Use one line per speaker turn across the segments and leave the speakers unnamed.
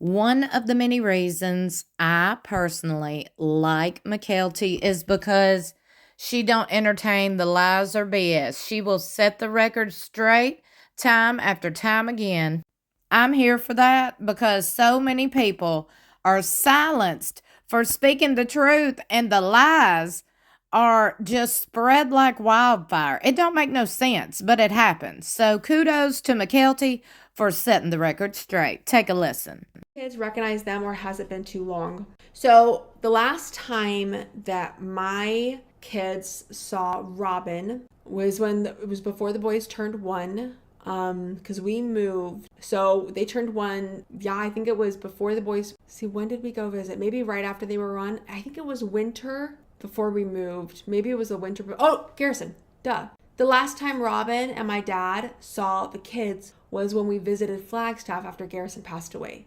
One of the many reasons I personally like Mykelti is because she don't entertain the lies or BS. She will set the record straight time after time again. I'm here for that because so many people are silenced for speaking the truth and the lies are just spread like wildfire. It don't make no sense, but it happens. So kudos to Mykelti for setting the record straight. Take a listen.
Kids recognize them, or has it been too long? So the last time that my kids saw Robyn was when it was before the boys turned 1. Because we moved. So they turned 1. Yeah, I think it was before the boys. See, when did we go visit? Maybe right after they were 1. I think it was winter before we moved. Maybe it was the winter. Oh, Garrison. Duh. The last time Robyn and my dad saw the kids was when we visited Flagstaff after Garrison passed away.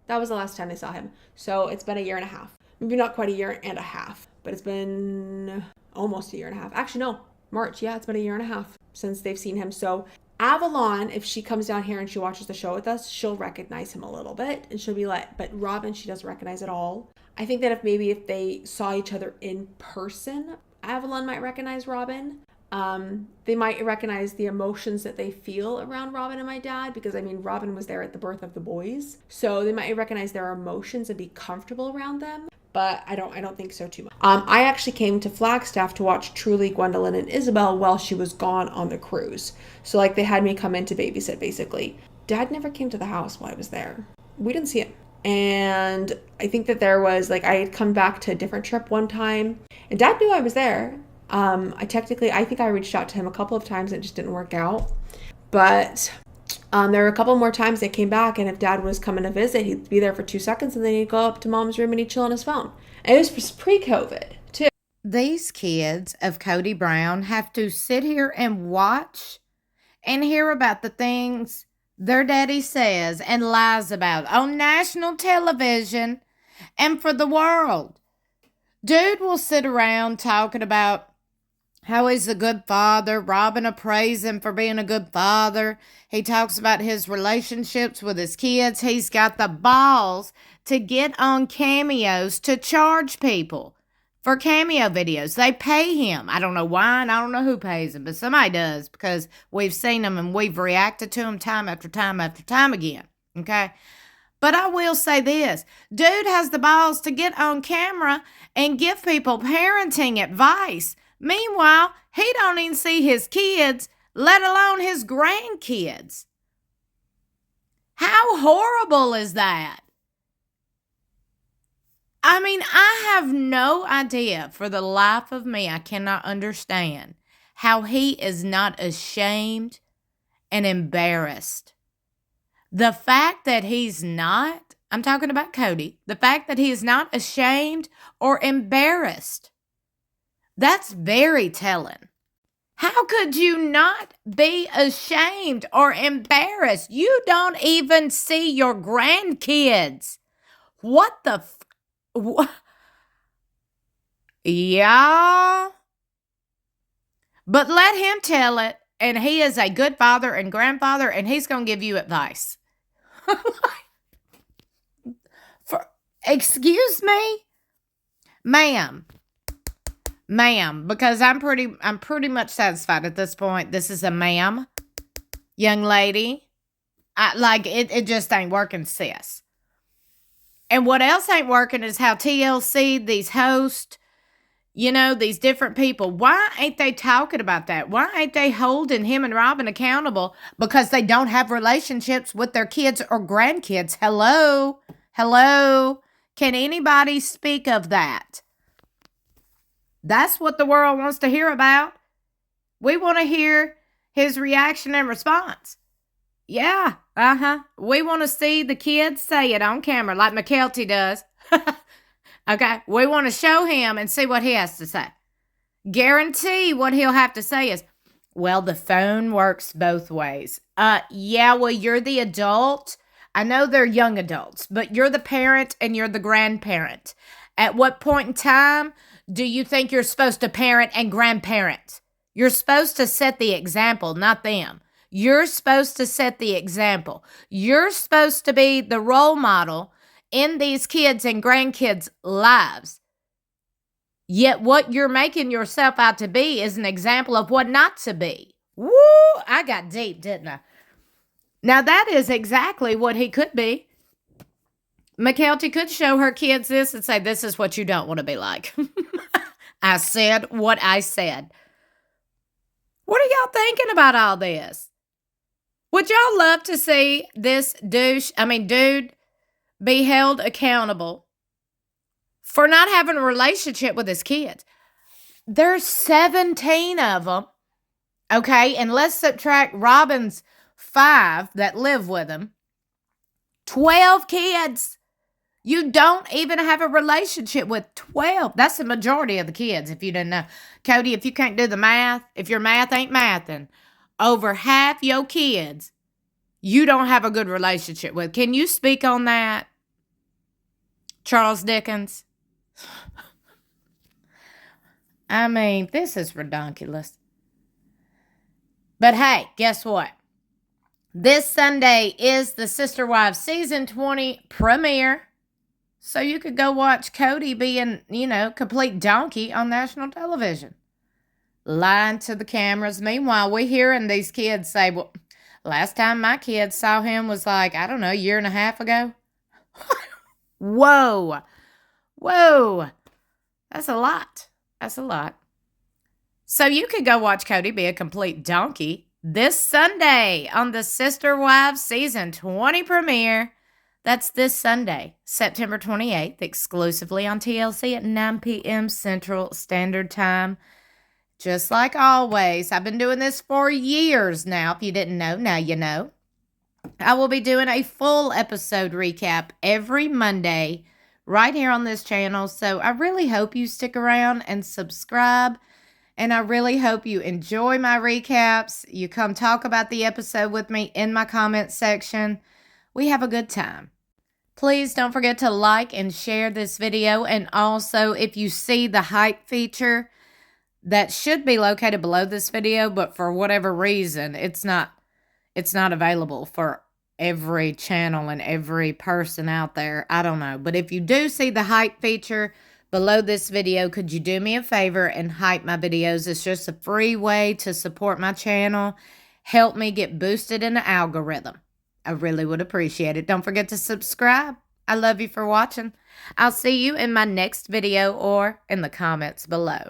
That was the last time they saw him. So it's been a year and a half. Maybe not quite a year and a half, but it's been almost a year and a half. Actually, no, March. Yeah, it's been a year and a half since they've seen him. So Avalon, if she comes down here and she watches the show with us, she'll recognize him a little bit and she'll be like, but Robyn, she doesn't recognize at all. I think that if they saw each other in person, Avalon might recognize Robyn. They might recognize the emotions that they feel around Robyn and my dad, because I mean, Robyn was there at the birth of the boys. So they might recognize their emotions and be comfortable around them. But I don't think so too much. I actually came to Flagstaff to watch Truly, Gwendolyn, and Isabel while she was gone on the cruise. So like they had me come in to babysit basically. Dad never came to the house while I was there. We didn't see him. And I think that there was I had come back to a different trip one time and Dad knew I was there. I think I reached out to him a couple of times and it just didn't work out. But there were a couple more times they came back, and if Dad was coming to visit, he'd be there for 2 seconds and then he'd go up to Mom's room and he'd chill on his phone. And it was pre-COVID too.
These kids of Kody Brown have to sit here and watch and hear about the things their daddy says and lies about on national television and for the world. Dude will sit around talking about how he's a good father. Robyn will praise him for being a good father. He talks about his relationships with his kids. He's got the balls to get on cameos to charge people for cameo videos. They pay him. I don't know why, and I don't know who pays him, but somebody does, because we've seen them and we've reacted to them time after time after time again. Okay? But I will say this. Dude has the balls to get on camera and give people parenting advice. Meanwhile, he don't even see his kids, let alone his grandkids. How horrible is that? I mean, I have no idea for the life of me. I cannot understand how he is not ashamed and embarrassed. The fact that he's not, I'm talking about Kody, the fact that he is not ashamed or embarrassed, that's very telling. How could you not be ashamed or embarrassed? You don't even see your grandkids. What the Yeah. But let him tell it, and he is a good father and grandfather, and he's going to give you advice. Excuse me? Ma'am, because I'm pretty much satisfied at this point. This is a ma'am, young lady. It just ain't working, sis. And what else ain't working is how TLC, these hosts, these different people, why ain't they talking about that? Why ain't they holding him and Robyn accountable? Because they don't have relationships with their kids or grandkids. Hello? Can anybody speak of that? That's what the world wants to hear about. We want to hear his reaction and response. Yeah, we want to see the kids say it on camera like Mykelti does. Okay, we want to show him and see what he has to say. Guarantee what he'll have to say is, well, the phone works both ways. Yeah, well, you're the adult. I know they're young adults, but you're the parent and you're the grandparent. At what point in time do you think you're supposed to parent and grandparent? You're supposed to set the example, not them. You're supposed to set the example. You're supposed to be the role model in these kids' and grandkids' lives. Yet what you're making yourself out to be is an example of what not to be. Woo! I got deep, didn't I? Now, that is exactly what he could be. Mykelti could show her kids this and say, this is what you don't want to be like. I said what I said. What are y'all thinking about all this? Would y'all love to see this dude be held accountable for not having a relationship with his kids? There's 17 of them, okay? And let's subtract Robyn's 5 that live with him. 12 kids. You don't even have a relationship with 12. That's the majority of the kids, if you didn't know. Cody, if you can't do the math, if your math ain't mathing, over half your kids you don't have a good relationship with. Can you speak on that, Charles Dickens? I mean, this is ridiculous. But hey, guess what? This Sunday is the Sister Wives Season 20 premiere. So you could go watch Cody being, complete donkey on national television. Lying to the cameras. Meanwhile, we're hearing these kids say, well, last time my kids saw him was like, I don't know, a year and a half ago. Whoa. That's a lot. So you could go watch Cody be a complete donkey this Sunday on the Sister Wives Season 20 premiere. That's this Sunday, September 28th, exclusively on TLC at 9 p.m. Central Standard Time. Just like always, I've been doing this for years now. If you didn't know, now you know. I will be doing a full episode recap every Monday right here on this channel. So I really hope you stick around and subscribe. And I really hope you enjoy my recaps. You come talk about the episode with me in my comment section. We have a good time. Please don't forget to like and share this video. And also, if you see the hype feature, that should be located below this video, but for whatever reason, it's not available for every channel and every person out there. I don't know. But if you do see the hype feature below this video, could you do me a favor and hype my videos? It's just a free way to support my channel, help me get boosted in the algorithm. I really would appreciate it. Don't forget to subscribe. I love you for watching. I'll see you in my next video or in the comments below.